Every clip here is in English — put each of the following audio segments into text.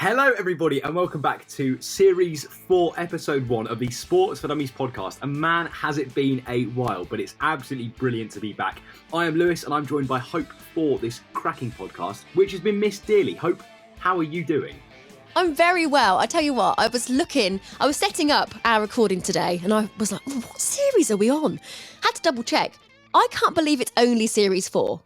Hello, everybody, and welcome back to Series 4, Episode 1 of the Sports for Dummies podcast. And man, has it been a while, but it's absolutely brilliant to be back. I am Lewis, and I'm joined by Hope for this cracking podcast, which has been missed dearly. Hope, how are you doing? I'm very well. I tell you what, I was setting up our recording today, and I was like, what series are we on? Had to double check. I can't believe it's only Series 4.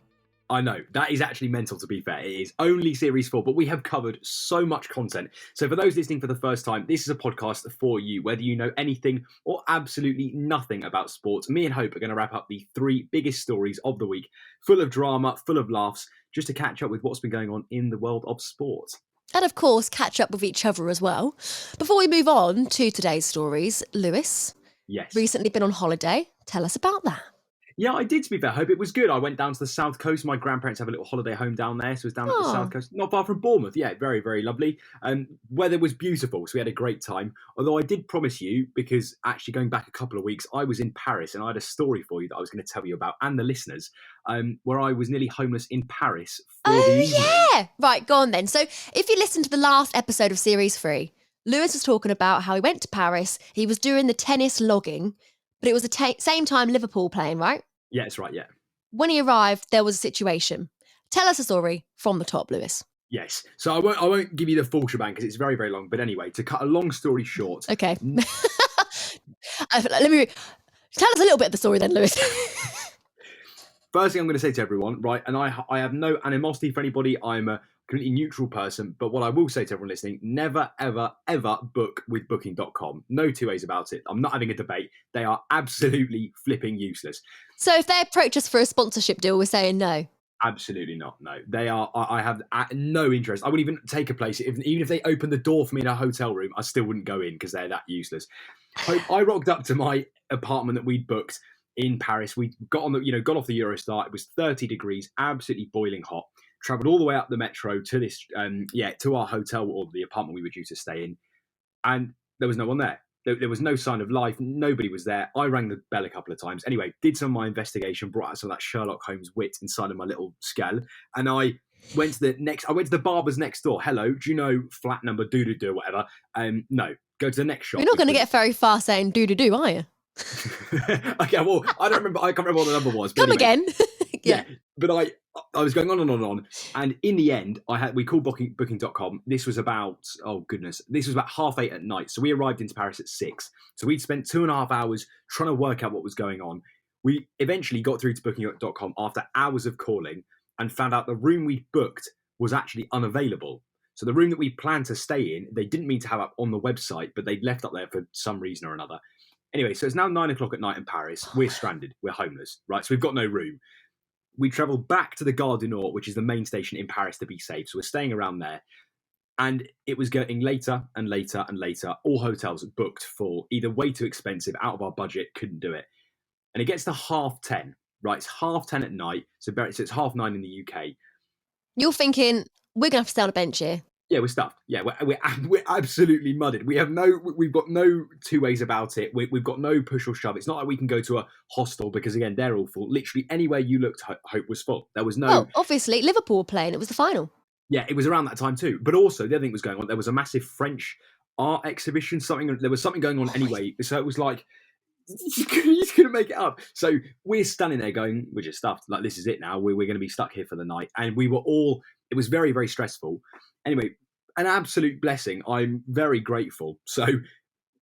I know, that is actually mental, to be fair. It is only Series 4, but we have covered so much content. So for those listening for the first time, this is a podcast for you, whether you know anything or absolutely nothing about sports. Me and Hope are going to wrap up the 3 biggest stories of the week, full of drama, full of laughs, just to catch up with what's been going on in the world of sport. And of course, catch up with each other as well. Before we move on to today's stories, Lewis, Yes. recently been on holiday. Tell us about that. Yeah, I did, to be fair. Hope it was good. I went down to the south coast. My grandparents have a little holiday home down there, so it was down at the south coast, not far from Bournemouth. Yeah, very, very lovely. Weather was beautiful, so we had a great time. Although I did promise you, because actually going back a couple of weeks, I was in Paris, and I had a story for you that I was going to tell you about, and the listeners, where I was nearly homeless in Paris for the evening. Yeah! Right, go on then. So if you listened to the last episode of Series 3, Lewis was talking about how he went to Paris, he was doing the tennis logging, but it was the same time Liverpool playing, right? Yeah, that's right, yeah. When he arrived, there was a situation. Tell us a story from the top, Lewis. Yes. So I won't give you the full shebang because it's very, very long. But anyway, to cut a long story short. Okay. Let me tell us a little bit of the story then, Lewis. First thing I'm going to say to everyone, right, and I have no animosity for anybody. I'm a completely neutral person. But what I will say to everyone listening, never, ever, ever book with booking.com. No two ways about it. I'm not having a debate. They are absolutely flipping useless. So if they approach us for a sponsorship deal, we're saying no? Absolutely not, no. They are. I have no interest. I wouldn't even take a place. Even if they opened the door for me in a hotel room, I still wouldn't go in because they're that useless. I rocked up to my apartment that we'd booked in Paris. We got on got off the Eurostar. It was 30 degrees, absolutely boiling hot. Travelled all the way up the metro to this, to our hotel or the apartment we were due to stay in, and there was no one there. There was no sign of life. Nobody was there. I rang the bell a couple of times. Anyway, did some of my investigation, brought out some of that Sherlock Holmes wit inside of my little skull, and I went to the barber's next door. Hello, do you know flat number do whatever? No, go to the next shop. You're not going to get very far saying do, are you? Okay, well, I can't remember what the number was. Come anyway, again. yeah, but I was going on and on, and in the end, we called booking.com. This was about this was about 8:30 at night. So we arrived into Paris at 6. So we'd spent 2.5 hours trying to work out what was going on. We eventually got through to booking.com after hours of calling and found out the room we booked was actually unavailable. So the room that we planned to stay in, they didn't mean to have up on the website, but they'd left up there for some reason or another. Anyway, so it's now 9 o'clock at night in Paris. We're stranded. We're homeless, right? So we've got no room. We travelled back to the Gare du Nord, which is the main station in Paris, to be safe. So we're staying around there. And it was getting later and later and later. All hotels booked full, either way too expensive, out of our budget, couldn't do it. And it gets to 10:30, right? It's 10:30 at night. So it's 9:30 in the UK. You're thinking, we're going to have to stay on a bench here. Yeah, we're stuffed. Yeah, we're absolutely mudded. We've got no two ways about it. We've got no push or shove. It's not like we can go to a hostel because, again, they're all full. Literally anywhere you looked, Hope was full. There was no... Well, obviously, Liverpool were playing. It was the final. Yeah, it was around that time too. But also, the other thing was going on. There was a massive French art exhibition. There was something going on anyway. So it was like, you just couldn't make it up. So we're standing there going, we're just stuffed. Like, this is it now. We're going to be stuck here for the night. And we were all... It was very, very stressful. Anyway, an absolute blessing. I'm very grateful. So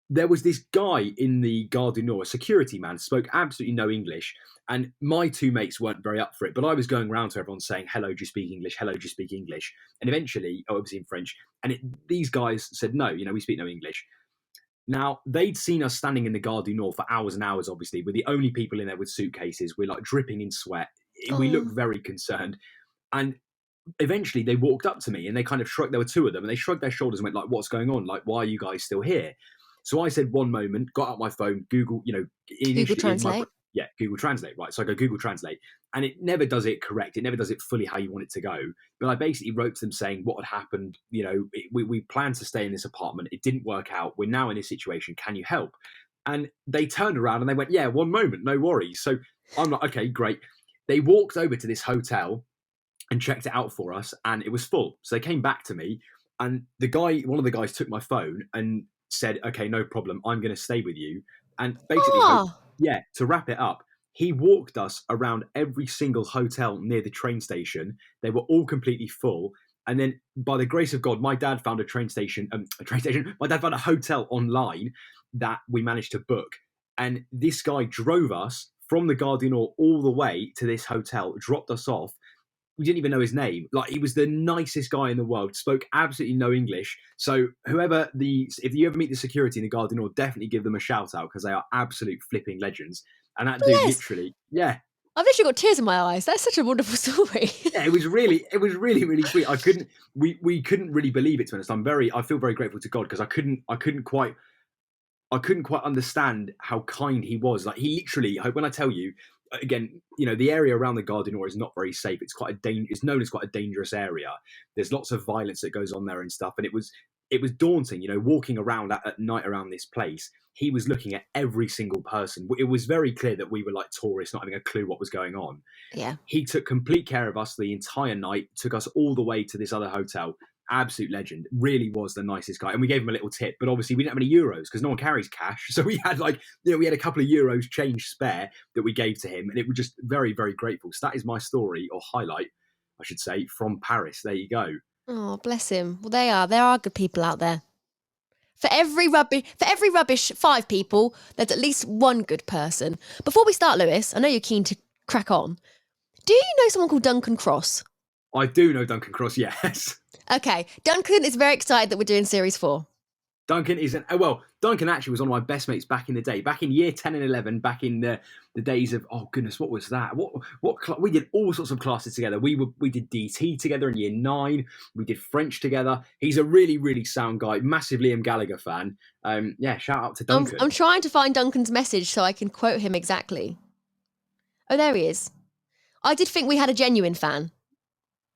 there was this guy in the Gare du Nord, a security man, spoke absolutely no English. And my 2 mates weren't very up for it. But I was going around to everyone saying, hello, do you speak English? Hello, do you speak English? And eventually, obviously in French. And these guys said, no, we speak no English. Now, they'd seen us standing in the Gare du Nord for hours and hours, obviously. We're the only people in there with suitcases. We're like dripping in sweat. We looked very concerned. And eventually they walked up to me and they kind of shrugged. There were 2 of them and they shrugged their shoulders and went like, what's going on? Like, why are you guys still here? So I said one moment, got out my phone, Google, Google Translate. Google Translate, right? So I go Google Translate and it never does it correct. It never does it fully how you want it to go. But I basically wrote to them saying what had happened. We planned to stay in this apartment. It didn't work out. We're now in this situation. Can you help? And they turned around and they went, yeah, one moment, no worries. So I'm like, okay, great. They walked over to this hotel and checked it out for us, and it was full. So they came back to me, And one of the guys took my phone and said, "Okay, no problem. I'm going to stay with you." And basically, Oh, to wrap it up, he walked us around every single hotel near the train station. They were all completely full. And then, by the grace of God, my dad found a train station. My dad found a hotel online that we managed to book. And this guy drove us from the Gardinor all the way to this hotel, dropped us off. We didn't even know his name. Like, he was the nicest guy in the world, spoke absolutely no English. So if you ever meet the security in the Gardinor, definitely give them a shout out, because they are absolute flipping legends. And that dude literally, yeah. I've literally got tears in my eyes. That's such a wonderful story. Yeah, it was really, really sweet. We couldn't really believe it, to be honest. I feel very grateful to God, because I couldn't quite understand how kind he was. Like, he literally, when I tell you, again, the area around the Gardinor is not very safe. It's known as quite a dangerous area. There's lots of violence that goes on there and stuff. And it was daunting, walking around at night around this place. He was looking at every single person. It was very clear that we were like tourists, not having a clue what was going on. Yeah. He took complete care of us the entire night, took us all the way to this other hotel. Absolute legend. Really was the nicest guy. And we gave him a little tip, but obviously we didn't have any euros because no one carries cash. So we had we had a couple of euros change spare that we gave to him, and it was just very, very grateful. So that is my story, or highlight, I should say, from Paris. There you go. Oh, bless him. Well, there are good people out there. For every rubbish 5 people, there's at least one good person. Before we start, Lewis, I know you're keen to crack on. Do you know someone called Duncan Cross? I do know Duncan Cross, yes. Okay, Duncan is very excited that we're doing Series 4. Duncan Duncan actually was one of my best mates back in the day, back in year 10 and 11, back in the days of, oh goodness, what was that? We did all sorts of classes together. We did DT together in year 9. We did French together. He's a really, really sound guy, massive Liam Gallagher fan. Shout out to Duncan. I'm trying to find Duncan's message so I can quote him exactly. Oh, there he is. I did think we had a genuine fan.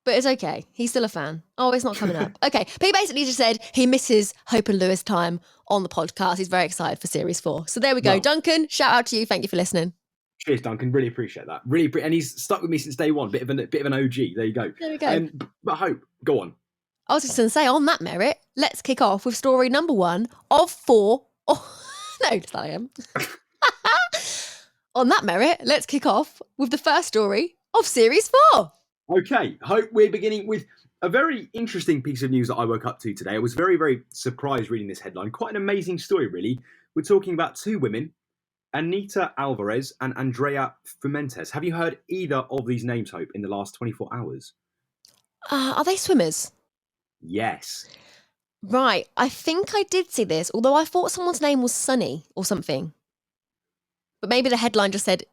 But it's okay. He's still a fan. Oh, it's not coming up. Okay. But he basically just said he misses Hope and Lewis time on the podcast. He's very excited for Series 4. So there we go. Well, Duncan, shout out to you. Thank you for listening. Cheers, Duncan. Really appreciate that. And he's stuck with me since day one. Bit of an OG. There you go. There we go. But Hope, go on. I was just going to say, on that merit, let's kick off with story number 1 of 4. Oh, no, just I am. On that merit, let's kick off with the first story of Series 4. Okay, Hope, we're beginning with a very interesting piece of news that I woke up to today. I was very, very surprised reading this headline. Quite an amazing story, really. We're talking about 2 women, Anita Alvarez and Andrea Fuentes. Have you heard either of these names, Hope, in the last 24 hours? Are they swimmers? Yes. Right, I think I did see this, although I thought someone's name was Sunny or something. But maybe the headline just said,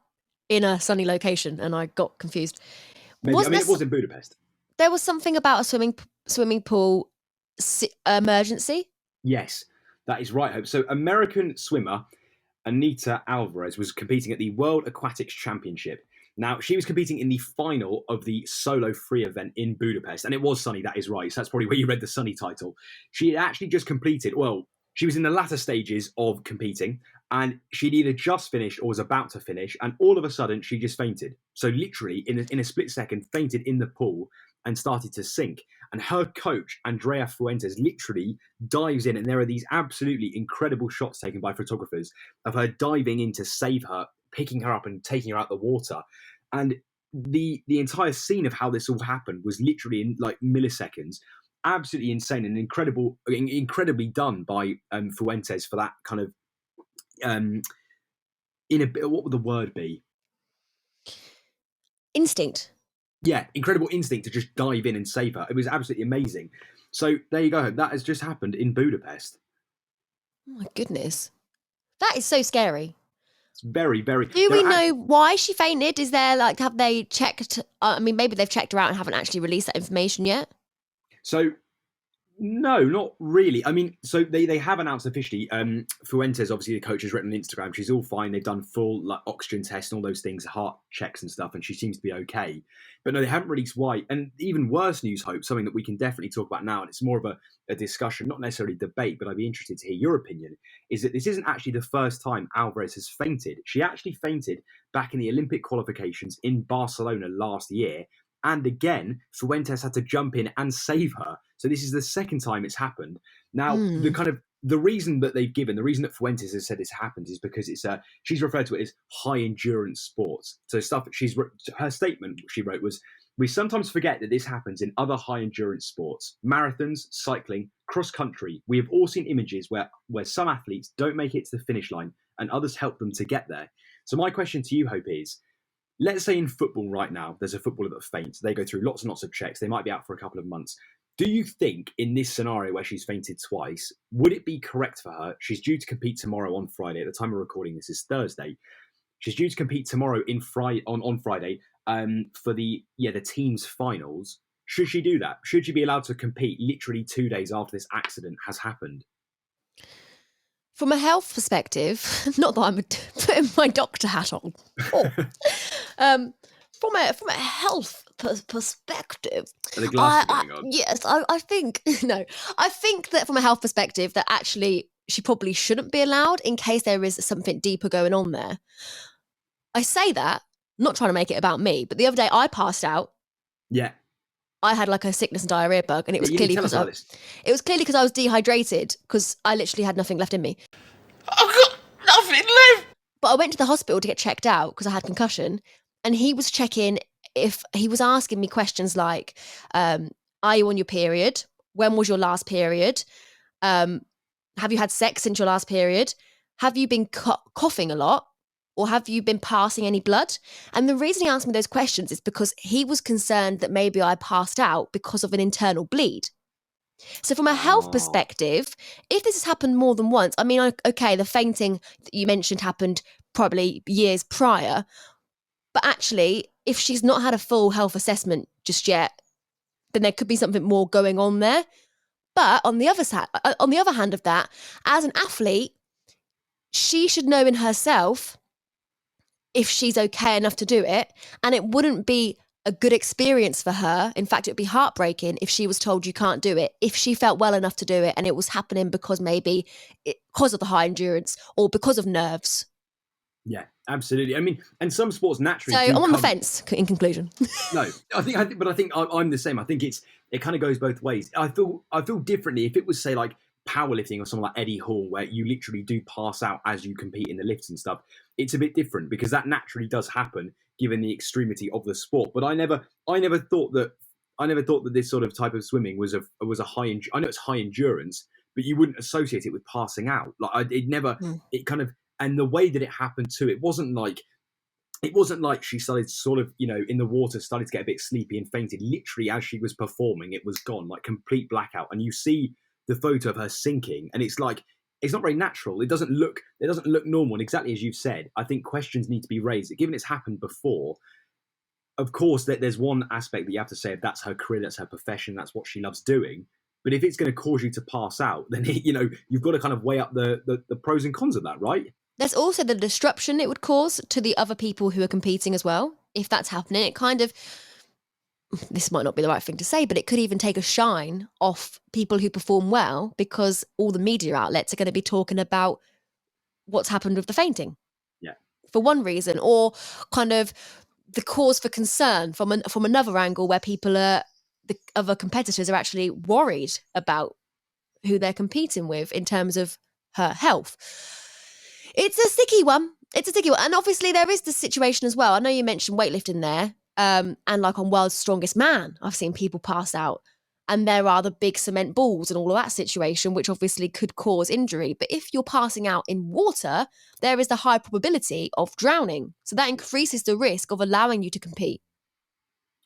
in a sunny location, and I got confused. Maybe. It was in Budapest. There was something about a swimming pool emergency? Yes, that is right, Hope. So American swimmer Anita Alvarez was competing at the World Aquatics Championship. Now, she was competing in the final of the solo free event in Budapest, and it was sunny, that is right. So that's probably where you read the sunny title. She had actually just completed, she was in the latter stages of competing, and she'd either just finished or was about to finish, and all of a sudden she just fainted. So literally in a split second, fainted in the pool and started to sink. And her coach, Andrea Fuentes, literally dives in, and there are these absolutely incredible shots taken by photographers of her diving in to save her, picking her up and taking her out the water. And the entire scene of how this all happened was literally in like milliseconds. Absolutely insane and incredibly done by Fuentes for that kind of what would the word be? Instinct. Yeah, incredible instinct to just dive in and save her. It was absolutely amazing. So there you go. That has just happened in Budapest. Oh my goodness. That is so scary. It's very, very... Do we know why she fainted? Is there have they checked... maybe they've checked her out and haven't actually released that information yet? So... No, not really. So they have announced officially. Fuentes, obviously the coach, has written on Instagram. She's all fine. They've done full oxygen tests and all those things, heart checks and stuff, and she seems to be okay. But no, they haven't released why. And even worse news, Hope, something that we can definitely talk about now, and it's more of a discussion, not necessarily debate, but I'd be interested to hear your opinion, is that this isn't actually the first time Alvarez has fainted. She actually fainted back in the Olympic qualifications in Barcelona last year. And again, Fuentes had to jump in and save her. So this is the second time it's happened. Now, Hmm. the reason that they've given, the reason that Fuentes has said this happened is because she's referred to it as high endurance sports. So her statement she wrote was, "We sometimes forget that this happens in other high endurance sports, marathons, cycling, cross country. We have all seen images where some athletes don't make it to the finish line and others help them to get there." So my question to you, Hope, is, let's say in football right now, there's a footballer that faints. They go through lots and lots of checks. They might be out for a couple of months. Do you think in this scenario where she's fainted twice, would it be correct for her? She's due to compete tomorrow on Friday. At the time of recording, this is Thursday. She's due to compete tomorrow on Friday for the team's finals. Should she do that? Should she be allowed to compete literally 2 days after this accident has happened? From a health perspective, not that I'm putting my doctor hat on. Oh. From a health perspective, Are the glasses going on? yes, I think no. I think that from a health perspective, that actually she probably shouldn't be allowed in case there is something deeper going on there. I say that, not trying to make it about me, but the other day I passed out. Yeah. I had like a sickness and diarrhea bug, and it was clearly because I was dehydrated because I literally had nothing left in me. I've got nothing left. But I went to the hospital to get checked out because I had concussion, and he was checking if he was asking me questions like, "Are you on your period? When was your last period? Have you had sex since your last period? Have you been coughing a lot? Or have you been passing any blood?" And the reason he asked me those questions is because he was concerned that maybe I passed out because of an internal bleed. So from a health perspective, if this has happened more than once, I mean, okay, the fainting that you mentioned happened probably years prior, but actually, if she's not had a full health assessment just yet, then there could be something more going on there. But on the other hand of that, as an athlete, she should know in herself if she's okay enough to do it, and it wouldn't be a good experience for her. In fact, it would be heartbreaking if she was told you can't do it, if she felt well enough to do it and it was happening because because of the high endurance or because of nerves. Yeah, absolutely. I mean, and some sports naturally. So I'm on the fence. In conclusion, no, I think I'm the same. I think it kind of goes both ways. I feel differently if it was, say, like powerlifting or someone like Eddie Hall, where you literally do pass out as you compete in the lifts and stuff. It's a bit different because that naturally does happen given the extremity of the sport. But I never thought that this sort of type of swimming was a high. I know it's high endurance, but you wouldn't associate it with passing out. Like it kind of. And the way that it happened too, it wasn't like she started sort of, in the water, started to get a bit sleepy and fainted. Literally, as she was performing, it was gone, like complete blackout. And you see the photo of her sinking, and it's like, it's not very natural. It doesn't look normal. And exactly as you've said, I think questions need to be raised. Given it's happened before, of course, that there's one aspect that you have to say, if that's her career, that's her profession, that's what she loves doing. But if it's going to cause you to pass out, then you've got to kind of weigh up the pros and cons of that, right? There's also the disruption it would cause to the other people who are competing as well. If that's happening, it kind of, this might not be the right thing to say, but it could even take a shine off people who perform well because all the media outlets are going to be talking about what's happened with the fainting. Yeah. For one reason, or kind of the cause for concern from another angle where the other competitors are actually worried about who they're competing with in terms of her health. It's a sticky one. And obviously there is this situation as well. I know you mentioned weightlifting there. And like on World's Strongest Man, I've seen people pass out. And there are the big cement balls and all of that situation, which obviously could cause injury. But if you're passing out in water, there is the high probability of drowning. So that increases the risk of allowing you to compete.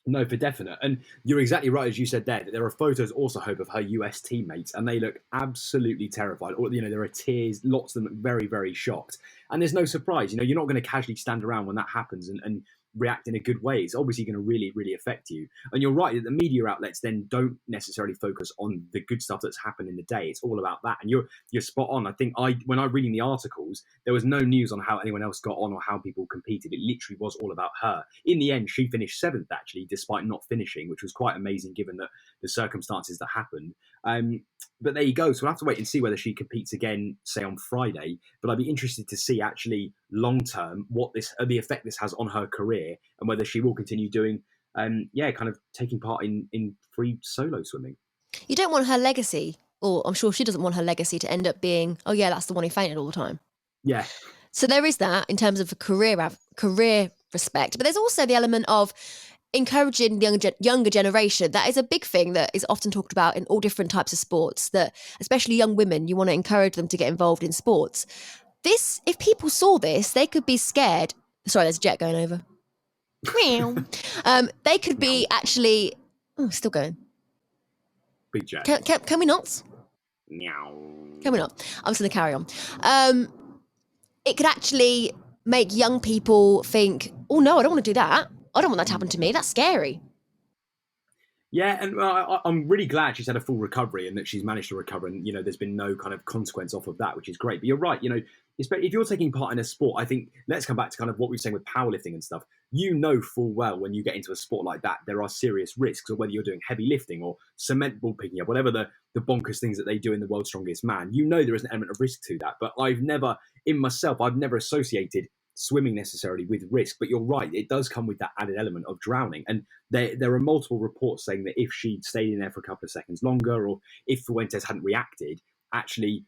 No, for definite. And you're exactly right, as you said there, that there are photos also, Hope, of her US teammates, and they look absolutely terrified. Or, there are tears, lots of them look very, very shocked. And there's no surprise, you're not going to casually stand around when that happens and react in a good way. It's obviously going to really, really affect you. And you're right that the media outlets then don't necessarily focus on the good stuff that's happened in the day. It's all about that. And you're spot on. I think when I reading the articles, there was no news on how anyone else got on or how people competed. It literally was all about her. In the end, she finished 7th, actually, despite not finishing, which was quite amazing given the circumstances that happened. But there you go. So we'll have to wait and see whether she competes again, say on Friday. But I'd be interested to see actually long term what the effect this has on her career and whether she will continue doing, kind of taking part in free solo swimming. You don't want her legacy, or I'm sure she doesn't want her legacy to end up being, oh yeah, that's the one who fainted all the time. Yeah. So there is that in terms of a career respect, but there's also the element of encouraging the younger generation. That is a big thing that is often talked about in all different types of sports, that especially young women, you want to encourage them to get involved in sports. This, if people saw this, they could be scared. Sorry, there's a jet going over. They could be actually, still going. Big jet. Can we not? Meow. Can we not? I'm just going to carry on. It could actually make young people think, oh no, I don't want to do that. I don't want that to happen to me. That's scary. Yeah, and I'm really glad she's had a full recovery and that she's managed to recover, and there's been no kind of consequence off of that, which is great. But you're right, if you're taking part in a sport, I think let's come back to kind of what we were saying with powerlifting and stuff. Full well when you get into a sport like that, there are serious risks, or whether you're doing heavy lifting or cement ball picking up, whatever the bonkers things that they do in the World's Strongest Man. There is an element of risk to that. But I've never associated swimming necessarily with risk. But you're right, it does come with that added element of drowning. And there are multiple reports saying that if she'd stayed in there for a couple of seconds longer, or if Fuentes hadn't reacted, actually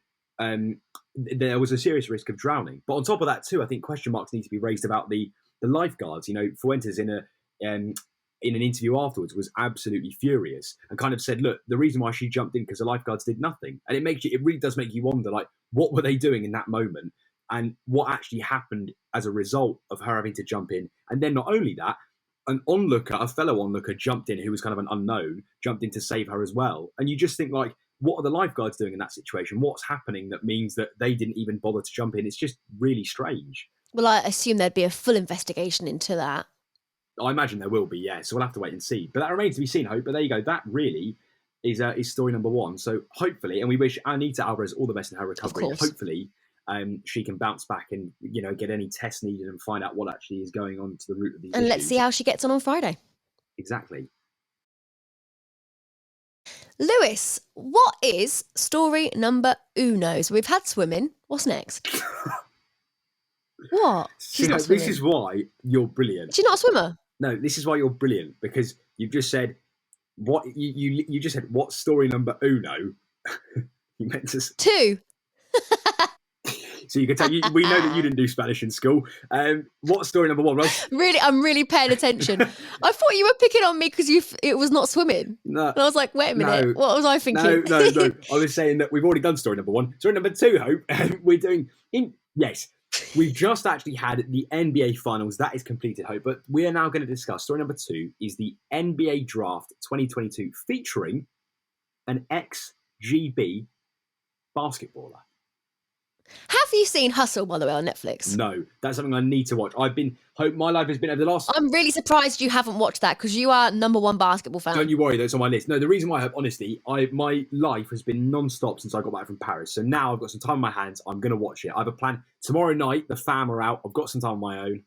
there was a serious risk of drowning. But on top of that too, I think question marks need to be raised about the lifeguards. Fuentes in an interview afterwards was absolutely furious and kind of said, look, the reason why she jumped in because the lifeguards did nothing. And it really does make you wonder, like, what were they doing in that moment and what actually happened as a result of her having to jump in. And then not only that, a fellow onlooker jumped in who was kind of an unknown, jumped in to save her as well. And you just think, like, what are the lifeguards doing in that situation? What's happening that means that they didn't even bother to jump in? It's just really strange. Well, I assume there'd be a full investigation into that. I imagine there will be, yeah. So we'll have to wait and see. But that remains to be seen, Hope. But there you go. That really is story number one. So hopefully, and we wish Anita Alvarez all the best in her recovery. Hopefully, she can bounce back and get any tests needed and find out what actually is going on to the root of these issues. Let's see how she gets on Friday. Exactly. Lewis, what is story number uno? So we've had swimming. What's next? What? This is why you're brilliant. She's not a swimmer? No, this is why you're brilliant, because you've just said what you just said. What's story number uno? You meant to two. So you can tell we know that you didn't do Spanish in school. What's story number one, Ross? Really, I'm really paying attention. I thought you were picking on me because it was not swimming. No. And I was like, wait a minute, what was I thinking? No. I was saying that we've already done story number one. Story number two, Hope, we're doing yes. We've just actually had the NBA Finals. That is completed, Hope. But we are now going to discuss story number two is the NBA Draft 2022 featuring an ex-GB basketballer. Have you seen Hustle, by the way, on Netflix? No, that's something I need to watch. Hope my life has been over the last... I'm really surprised you haven't watched that because you are number one basketball fan. Don't you worry, that's on my list. No, the reason why, Hope, honestly, my life has been non-stop since I got back from Paris. So now I've got some time on my hands. I'm going to watch it. I have a plan. Tomorrow night, the fam are out. I've got some time on my own.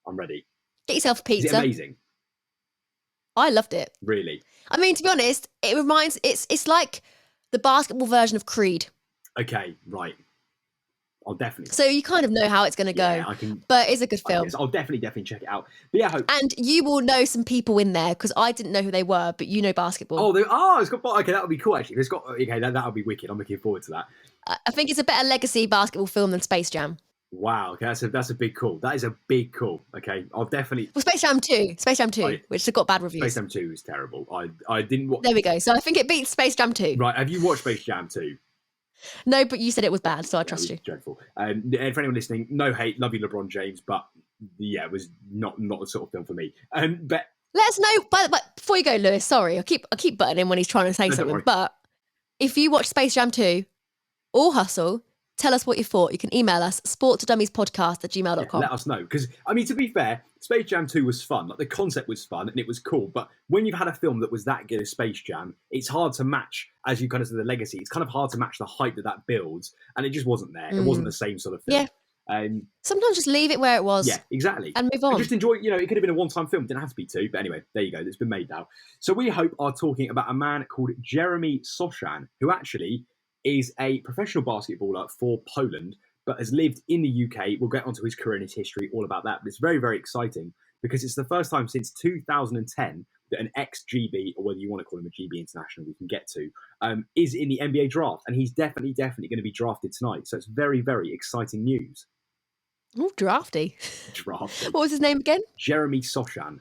I'm ready. Get yourself a pizza. Is it amazing? I loved it. Really? I mean, to be honest, it's like the basketball version of Creed. Okay, right. I'll definitely. So you kind of know how it's going to go. Yeah, I can. But it's a good film. I'll definitely check it out. But yeah, Hope. And you will know some people in there because I didn't know who they were, but you know basketball. It's got. Okay, that would be cool. Actually, it's got. Okay, that would be wicked. I'm looking forward to that. I think it's a better legacy basketball film than Space Jam. Wow. Okay, that's a big call. That is a big call. Okay, I'll definitely. Well, Space Jam 2, which has got bad reviews. Space Jam 2 is terrible. I didn't watch. There we go. So I think it beats Space Jam 2. Right. Have you watched Space Jam 2? No, but you said it was bad, so I trust you. Dreadful. And for anyone listening, no hate, love you, LeBron James, but yeah, it was not the sort of film for me. But let us know. But before you go, Lewis, sorry, I keep butting in when he's trying to say something. But if you watch Space Jam 2 or Hustle, tell us what you thought. You can email us sportsfordummiespodcast@gmail.com. Let us know, because I mean, to be fair, Space Jam 2 was fun. Like, the concept was fun and it was cool. But when you've had a film that was that good as Space Jam, it's hard to match, as you kind of said, the legacy. It's kind of hard to match the hype that builds, and it just wasn't there. It wasn't the same sort of film. Yeah. Sometimes just leave it where it was. Yeah, exactly. And move on. And just enjoy, it could have been a one-time film. It didn't have to be two. But anyway, there you go. It's been made now. So we are talking about a man called Jeremy Sochan, who actually is a professional basketballer for Poland, but has lived in the UK. We'll get onto his career and his history, all about that. But it's very, very exciting because it's the first time since 2010 an ex-GB, or whether you want to call him a GB international, we can get to, is in the NBA draft. And he's definitely going to be drafted tonight. So it's very, very exciting news. Oh, drafty. Drafty. What was his name again? Jeremy Sochan.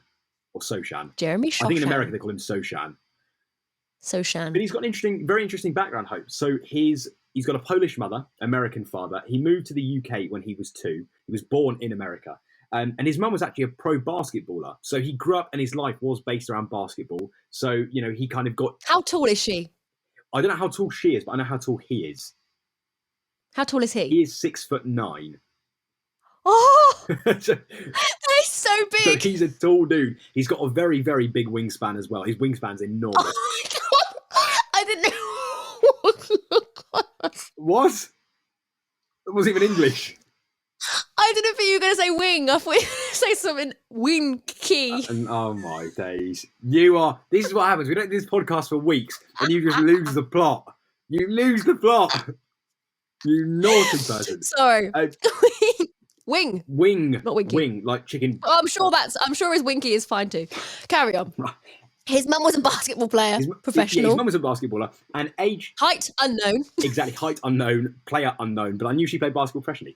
Or Sochan. Jeremy Sochan. I think in America they call him Sochan. Sochan. But he's got an very interesting background, Hope. So he's got a Polish mother, American father. He moved to the UK when he was 2. He was born in America. And his mum was actually a pro basketballer. So he grew up and his life was based around basketball. So, he kind of got... How tall is she? I don't know how tall she is, but I know how tall he is. How tall is he? He is 6'9". Oh! so, That is so big! So he's a tall dude. He's got a very, very big wingspan as well. His wingspan's enormous. Oh my God. I didn't know. What? It wasn't even English. I didn't think you were going to say wing. I thought you were going to say something winky. Oh my days. This is what happens. We don't do this podcast for weeks and you just lose the plot. You lose the plot. You naughty person. Sorry. Wing. Wing. Not winky. Wing, like chicken. Oh, I'm sure his winky is fine too. Carry on. Right. His mum was a basketball player, professional. Yeah, his mum was a basketballer, and age... Height unknown. Exactly, height unknown, player unknown, but I knew she played basketball professionally.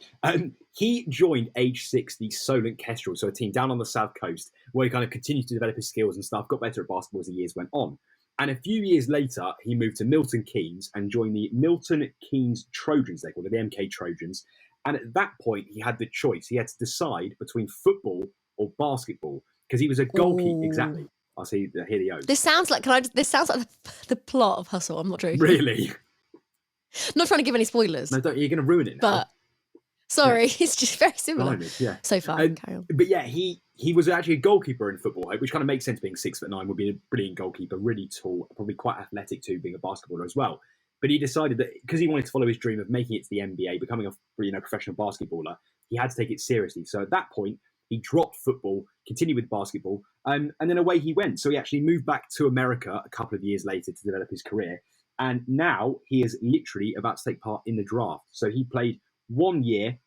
He joined age 6 the Solent Kestrel, so a team down on the south coast, where he kind of continued to develop his skills and stuff, got better at basketball as the years went on. And a few years later, he moved to Milton Keynes and joined the Milton Keynes Trojans, they called it, the MK Trojans. And at that point, he had the choice. He had to decide between football or basketball, because he was a goalkeeper. Exactly. I'll see. Hear the O's. This sounds like this sounds like the plot of Hustle. I'm not joking. Really? Not trying to give any spoilers. No, you're going to ruin it now. But sorry, it's just very similar. Blimey, yeah. So far, carry on. But yeah, he was actually a goalkeeper in football, which kind of makes sense. Being 6'9" would be a brilliant goalkeeper, really tall, probably quite athletic too, being a basketballer as well. But he decided that because he wanted to follow his dream of making it to the NBA, becoming a professional basketballer, he had to take it seriously. So at that point, he dropped football, continued with basketball, and then away he went. So he actually moved back to America a couple of years later to develop his career. And now he is literally about to take part in the draft. So he played 1 year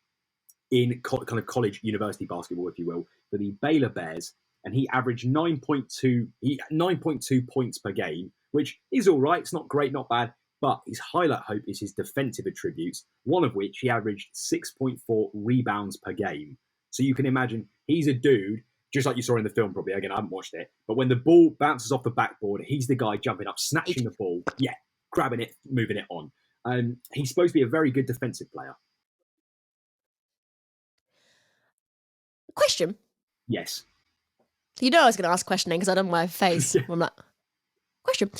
in kind of college, university basketball, if you will, for the Baylor Bears. And he averaged 9.2 points per game, which is all right. It's not great, not bad. But his highlight, Hope, is his defensive attributes, one of which he averaged 6.4 rebounds per game. So you can imagine he's a dude, just like you saw in the film probably. Again, I haven't watched it. But when the ball bounces off the backboard, he's the guy jumping up, snatching the ball. Yeah, grabbing it, moving it on. He's supposed to be a very good defensive player. Question. Yes. You know I was going to ask questioning because I don't know my face. I'm like, question.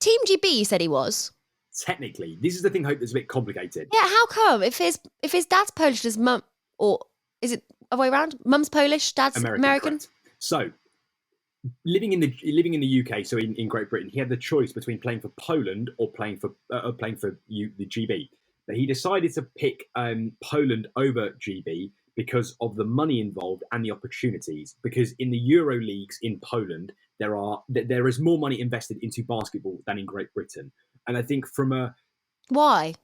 Team GB, you said he was. Technically, this is the thing, Hope, that's a bit complicated. Yeah, how come? If his dad's Polish, his mum, or is it other way around? Mum's Polish, dad's American. So, living in the UK, so in Great Britain, he had the choice between playing for Poland or playing for the GB. But he decided to pick Poland over GB because of the money involved and the opportunities. Because in the Euro leagues in Poland, there is more money invested into basketball than in Great Britain. And I think why?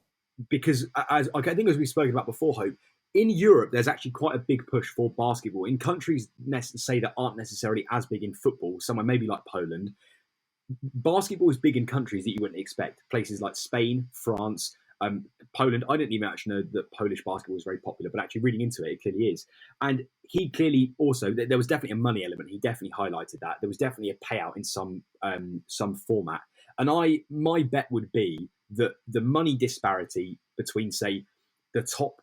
Because as we've spoken about before, Hope, in Europe, there's actually quite a big push for basketball. In countries, say, that aren't necessarily as big in football, somewhere maybe like Poland, basketball is big in countries that you wouldn't expect. Places like Spain, France, Poland. I didn't even actually know that Polish basketball was very popular, but actually reading into it, it clearly is. And he clearly also, there was definitely a money element. He definitely highlighted that. There was definitely a payout in some format. And my bet would be that the money disparity between, say, the top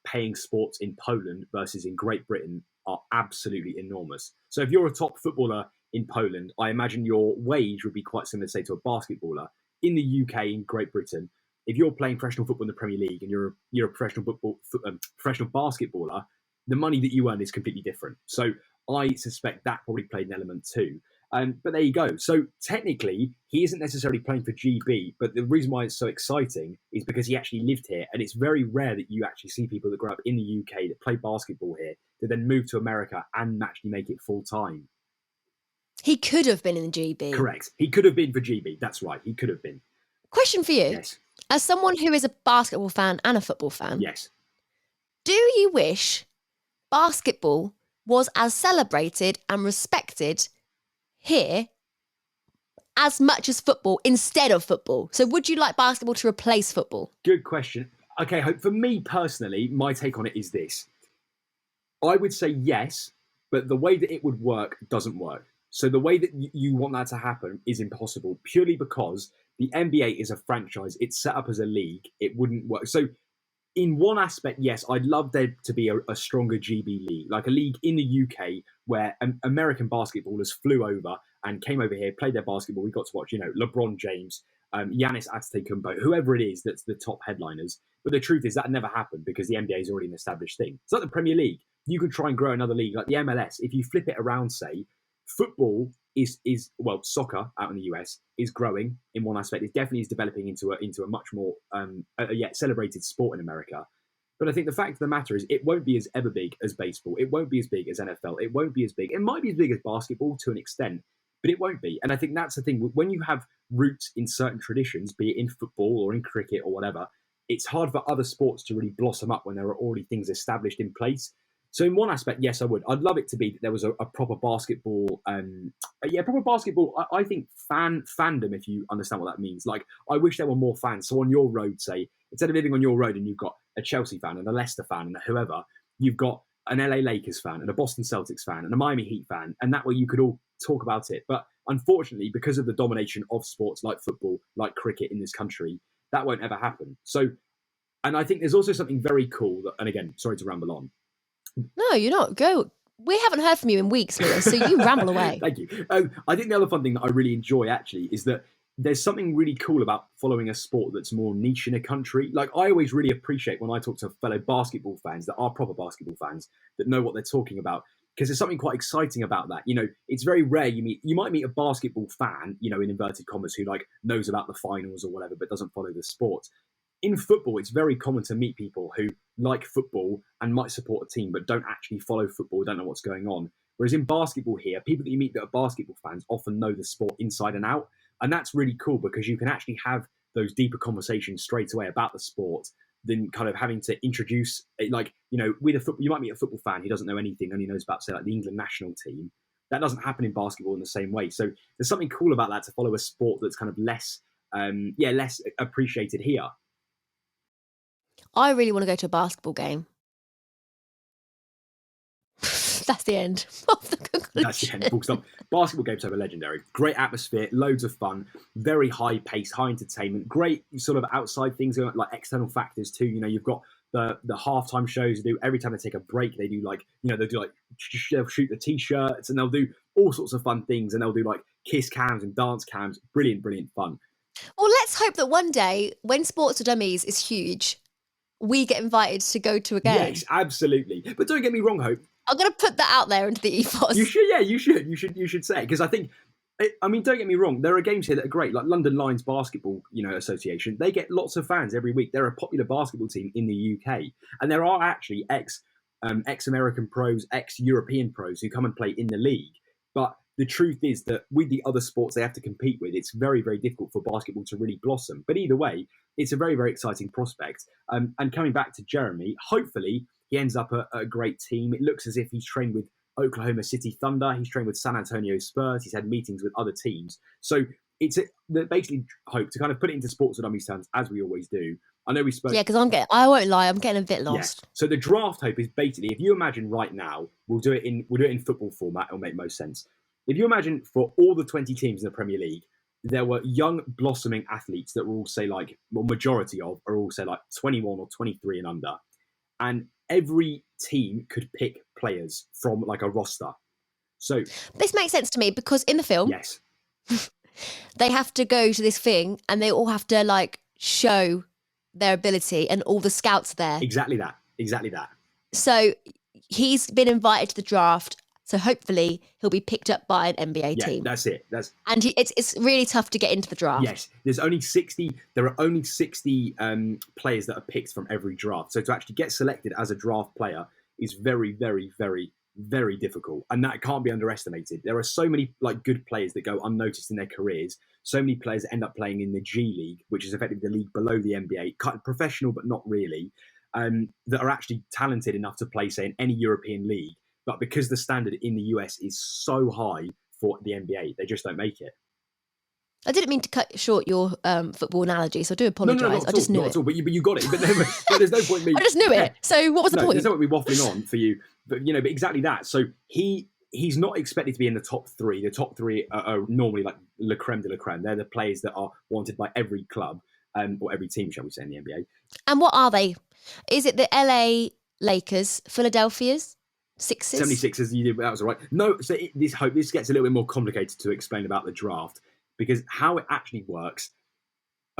paying sports in Poland versus in Great Britain are absolutely enormous. So if you're a top footballer in Poland, I imagine your wage would be quite similar, say, to a basketballer. In the UK, in Great Britain, if you're playing professional football in the Premier League and you're a professional basketballer, the money that you earn is completely different. So I suspect that probably played an element too. But there you go. So technically, he isn't necessarily playing for GB, but the reason why it's so exciting is because he actually lived here. And it's very rare that you actually see people that grow up in the UK that play basketball here to then move to America and actually make it full time. He could have been in the GB. Correct. He could have been for GB. That's right. He could have been. Question for you. Yes. As someone who is a basketball fan and a football fan. Yes. Do you wish basketball was as celebrated and respected here as much as football instead of football? So would you like basketball to replace football? Good question. Okay, for me personally, my take on it is this. I would say yes, but the way that it would work doesn't work. So the way that you want that to happen is impossible, purely because the NBA is a franchise. It's set up as a league. It wouldn't work. So in one aspect, yes, I'd love there to be a stronger GB league, like a league in the UK where American basketballers flew over and came over here, played their basketball. We got to watch, LeBron James, Giannis Antetokounmpo, whoever it is that's the top headliners. But the truth is that never happened because the NBA is already an established thing. It's like the Premier League. You could try and grow another league like the MLS. If you flip it around, say, football is soccer out in the US is growing in one aspect. It definitely is developing into a much more celebrated sport in America. But I think the fact of the matter is it won't be as ever big as baseball. It won't be as big as NFL. It won't be as big. It might be as big as basketball to an extent, but it won't be. And I think that's the thing. When you have roots in certain traditions, be it in football or in cricket or whatever, it's hard for other sports to really blossom up when there are already things established in place. So in one aspect, yes, I would. I'd love it to be that there was a proper basketball. Proper basketball. I think fandom, if you understand what that means. Like, I wish there were more fans. So on your road, say, instead of living on your road and you've got a Chelsea fan and a Leicester fan and whoever, you've got an LA Lakers fan and a Boston Celtics fan and a Miami Heat fan, and that way you could all talk about it. But unfortunately, because of the domination of sports like football, like cricket in this country, that won't ever happen. So, and I think there's also something very cool that, and again, sorry to ramble on. No, you're not. Go. We haven't heard from you in weeks, Lewis, so you ramble away. Thank you. I think the other fun thing that I really enjoy, actually, is that there's something really cool about following a sport that's more niche in a country. Like, I always really appreciate when I talk to fellow basketball fans that are proper basketball fans that know what they're talking about, because there's something quite exciting about that. It's very rare you might meet a basketball fan, in inverted commas, who like knows about the finals or whatever, but doesn't follow the sport. In football, it's very common to meet people who like football and might support a team, but don't actually follow football, don't know what's going on. Whereas in basketball here, people that you meet that are basketball fans often know the sport inside and out. And that's really cool because you can actually have those deeper conversations straight away about the sport than kind of having to introduce, like, with a football, you might meet a football fan who doesn't know anything, only knows about, say, like the England national team. That doesn't happen in basketball in the same way. So there's something cool about that, to follow a sport that's kind of less appreciated here. I really want to go to a basketball game. That's the end of the conclusion. That's the end. Full stop. Basketball games are legendary. Great atmosphere, loads of fun, very high pace, high entertainment. Great sort of outside things, like external factors too. You've got the halftime shows they do every time they take a break. They do they'll shoot the t-shirts and they'll do all sorts of fun things, and they'll do like kiss cams and dance cams. Brilliant fun. Well, let's hope that one day, when Sports for Dummies is huge, we get invited to go to a game. Yes, absolutely. But don't get me wrong, Hope. I'm going to put that out there into the ethos. You should, yeah, you should say it, because I think, don't get me wrong, there are games here that are great, like London Lions Basketball, Association. They get lots of fans every week. They're a popular basketball team in the UK, and there are actually ex-American pros, ex-European pros who come and play in the league. But the truth is that with the other sports they have to compete with, it's very, very difficult for basketball to really blossom. But either way, it's a very, very exciting prospect. And coming back to Jeremy, hopefully he ends up a great team. It looks as if he's trained with Oklahoma City Thunder. He's trained with San Antonio Spurs. He's had meetings with other teams. So it's basically hope to kind of put it into Sports for Dummies terms, as we always do. I know we spoke. Yeah, because I won't lie, I'm getting a bit lost. Yeah. So the draft, Hope, is basically, if you imagine right now, we'll do it in football format. It'll make most sense. If you imagine for all the 20 teams in the Premier League, there were young blossoming athletes that were all, say, majority of are all, say, like 21 or 23 and under. And every team could pick players from like a roster. So this makes sense to me because in the film, yes, they have to go to this thing and they all have to like show their ability, and all the scouts there. Exactly that. So he's been invited to the draft. So hopefully he'll be picked up by an NBA team. That's it. And it's really tough to get into the draft. Yes, there are only 60 players that are picked from every draft. So to actually get selected as a draft player is very, very, very, very difficult, and that can't be underestimated. There are so many good players that go unnoticed in their careers. So many players that end up playing in the G League, which is effectively the league below the NBA, kind of professional but not really, that are actually talented enough to play, say, in any European league, but because the standard in the US is so high for the NBA, they just don't make it. I didn't mean to cut short your football analogy, so I do apologise. No, I just knew not it. At all, but you got it. But there's no point me. I just knew it. So what was the point? There's no point me waffling on for you. But but exactly that. So he's not expected to be in the top three. The top three are normally like le creme de la creme. They're the players that are wanted by every club or every team, shall we say, in the NBA. And what are they? Is it the LA Lakers, Philadelphia's, Sixers? 76ers, you did, that was all right. No, so this gets a little bit more complicated to explain about the draft, because how it actually works.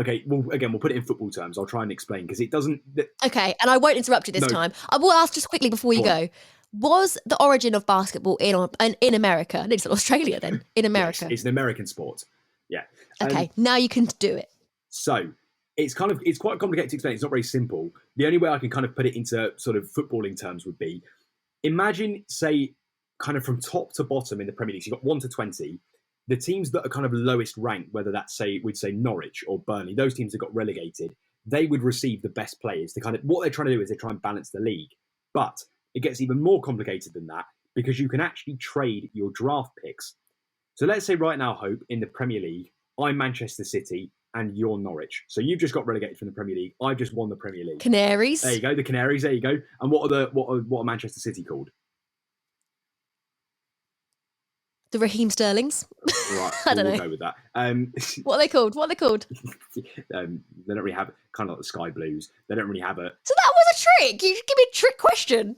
Okay, well, again, we'll put it in football terms. I'll try and explain, because it doesn't... Okay, and I won't interrupt you this time. I will ask just quickly before you go. Was the origin of basketball in America? I need to say Australia then. In America. Yes, it's an American sport. Yeah. Okay, now you can do it. So it's quite complicated to explain. It's not very simple. The only way I can kind of put it into sort of footballing terms would be, imagine, say, kind of from top to bottom in the Premier League, so you've got 1 to 20, the teams that are kind of lowest ranked, whether that's, we'd say Norwich or Burnley, those teams that got relegated, they would receive the best players. What they're trying to do is they try and balance the league. But it gets even more complicated than that, because you can actually trade your draft picks. So let's say right now, Hope, in the Premier League, I'm Manchester City and you're Norwich. So you've just got relegated from the Premier League. I've just won the Premier League. Canaries. There you go, the Canaries. There you go. And what are Manchester City called? The Raheem Sterlings. Right, I don't know. We'll go with that. What are they called? They don't really have kind of like the Sky Blues. They don't really have a. So that was a trick. You give me a trick question.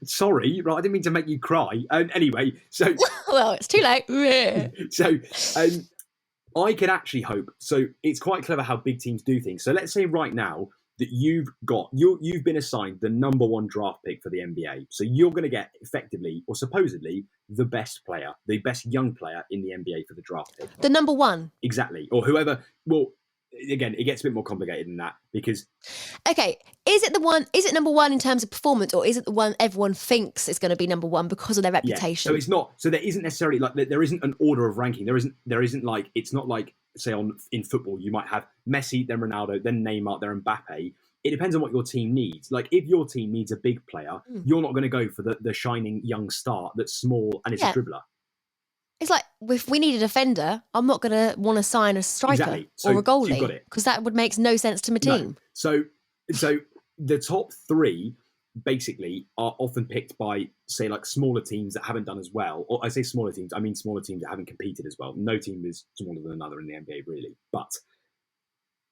Sorry, right? I didn't mean to make you cry. Anyway, so well, it's too late. So I could actually hope. So it's quite clever how big teams do things. So let's say right now that you've been assigned the number 1 draft pick for the NBA. So you're going to get effectively or supposedly the best player, the best young player in the NBA for the draft pick. The number 1. Exactly, or whoever. Well, again, it gets a bit more complicated than that, because. Okay, is it number 1 in terms of performance, or is it the one everyone thinks is going to be number 1 because of their reputation? Yeah. So it's not. So there isn't necessarily like there isn't an order of ranking. There isn't like, it's not like, say, in football you might have Messi, then Ronaldo, then Neymar, then Mbappe. It depends on what your team needs. Like if your team needs a big player, you're not going to go for the shining young star that's small and is a dribbler. It's like, if we need a defender, I'm not going to want to sign a striker or a goalie, because that would make no sense to my team. No. So the top 3 basically are often picked by, say, like smaller teams that haven't done as well. Or I say smaller teams, I mean smaller teams that haven't competed as well. No team is smaller than another in the NBA, really. But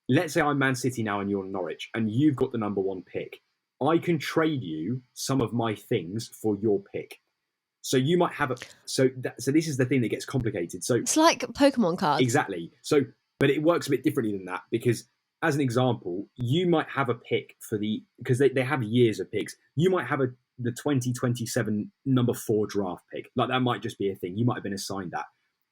let's say I'm Man City now and you're Norwich and you've got the number 1 pick. I can trade you some of my things for your pick. So you might have so this is the thing that gets complicated. So it's like Pokemon cards. Exactly. So, but it works a bit differently than that, because as an example, you might have a pick because they have years of picks. You might have the 2027 number 4 draft pick. Like that might just be a thing. You might have been assigned that.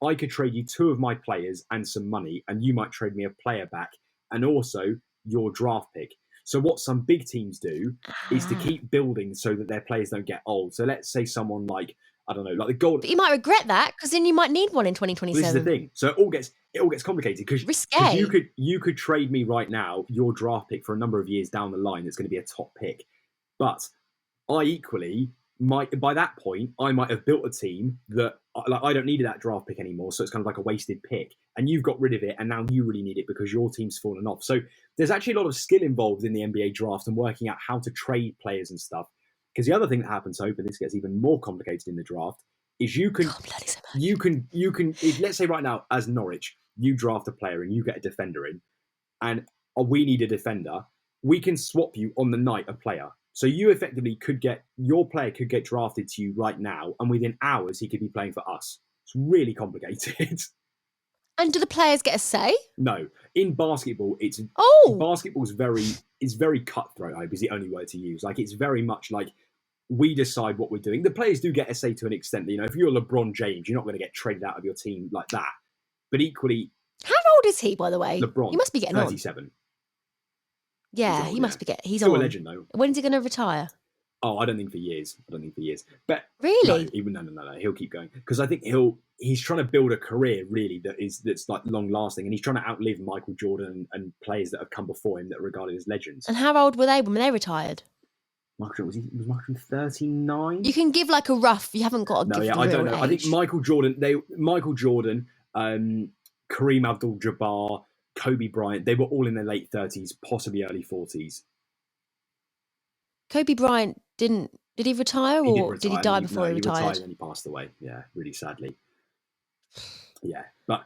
I could trade you 2 of my players and some money, and you might trade me a player back and also your draft pick. So what some big teams do is to keep building so that their players don't get old. So let's say someone like, I don't know, like the gold. But you might regret that, because then you might need one in 2027. Well, this is the thing. So it all gets complicated, because you could trade me right now your draft pick for a number of years down the line. That's going to be a top pick, but I equally might, by that point, I might have built a team that I don't need that draft pick anymore. So it's kind of like a wasted pick, and you've got rid of it, and now you really need it because your team's fallen off. So there's actually a lot of skill involved in the NBA draft and working out how to trade players and stuff. Because the other thing that happens, Hope, and this gets even more complicated in the draft, is you can, if, let's say right now, as Norwich, you draft a player and you get a defender in, and we need a defender, we can swap you on the night a player. So you effectively your player could get drafted to you right now, and within hours he could be playing for us. It's really complicated. And do the players get a say? No. In basketball, basketball's very cutthroat, I hope, is the only word to use. Like, it's very much like we decide what we're doing. The players do get a say to an extent. You know, if you're LeBron James, you're not going to get traded out of your team like that. But equally... How old is he, by the way? LeBron. He must be getting 37. on. Yeah, he must be getting... He's still on. a legend, though. When's he going to retire? Oh, I don't think for years. But really? No. He'll keep going, because I think he's trying to build a career really that's like long lasting, and he's trying to outlive Michael Jordan and players that have come before him that are regarded as legends. And how old were they when they retired? Michael was Michael Jordan 39? You can give like a rough. You haven't got to give the I don't real know. age. I think Michael Jordan, Kareem Abdul-Jabbar, Kobe Bryant, they were all in their late 30s, possibly early 40s. Kobe Bryant did he retire or did he die before he retired? He retired and he passed away. Yeah, really sadly. Yeah, but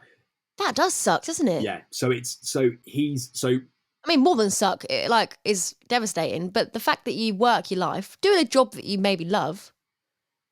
that does suck, doesn't it? Yeah. I mean, more than suck. It is devastating. But the fact that you work your life, doing a job that you maybe love,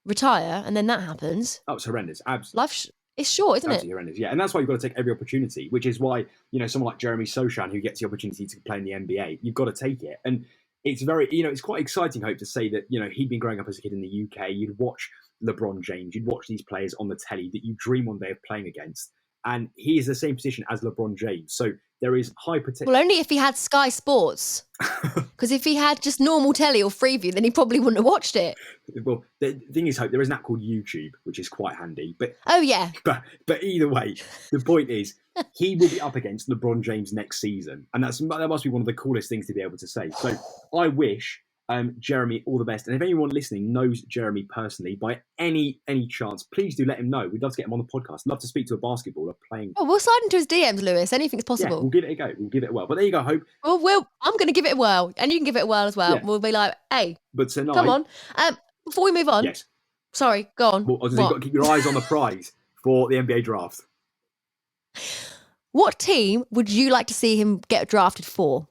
retire, and then that happens. Oh, it's horrendous. Absolutely. Life is short, isn't Absolutely horrendous. Yeah, and that's why you've got to take every opportunity. Which is why someone like Jeremy Sochan, who gets the opportunity to play in the NBA, you've got to take it. And it's very, it's quite exciting, Hope, to say that he'd been growing up as a kid in the UK. You'd watch LeBron James, you'd watch these players on the telly that you dream one day of playing against. And he is the same position as LeBron James. So there is high potential. Well, only if he had Sky Sports. Because if he had just normal telly or Freeview, then he probably wouldn't have watched it. Well, the thing is, Hope, there is an app called YouTube, which is quite handy. But oh, yeah. But either way, the point is, he will be up against LeBron James next season. And that must be one of the coolest things to be able to say. So I wish Jeremy all the best. And if anyone listening knows Jeremy personally, by any chance, please do let him know. We'd love to get him on the podcast. Love to speak to a basketballer playing. Oh, we'll slide into his DMs, Lewis. Anything's possible. Yeah, we'll give it a go. We'll give it a whirl. But there you go, Hope. Well, I'm going to give it a whirl. And you can give it a whirl as well. Yeah. We'll be like, hey, but tonight, come on. Before we move on. Yes. Sorry, go on. Well, you've got to keep your eyes on the prize for the NBA draft. What team would you like to see him get drafted for?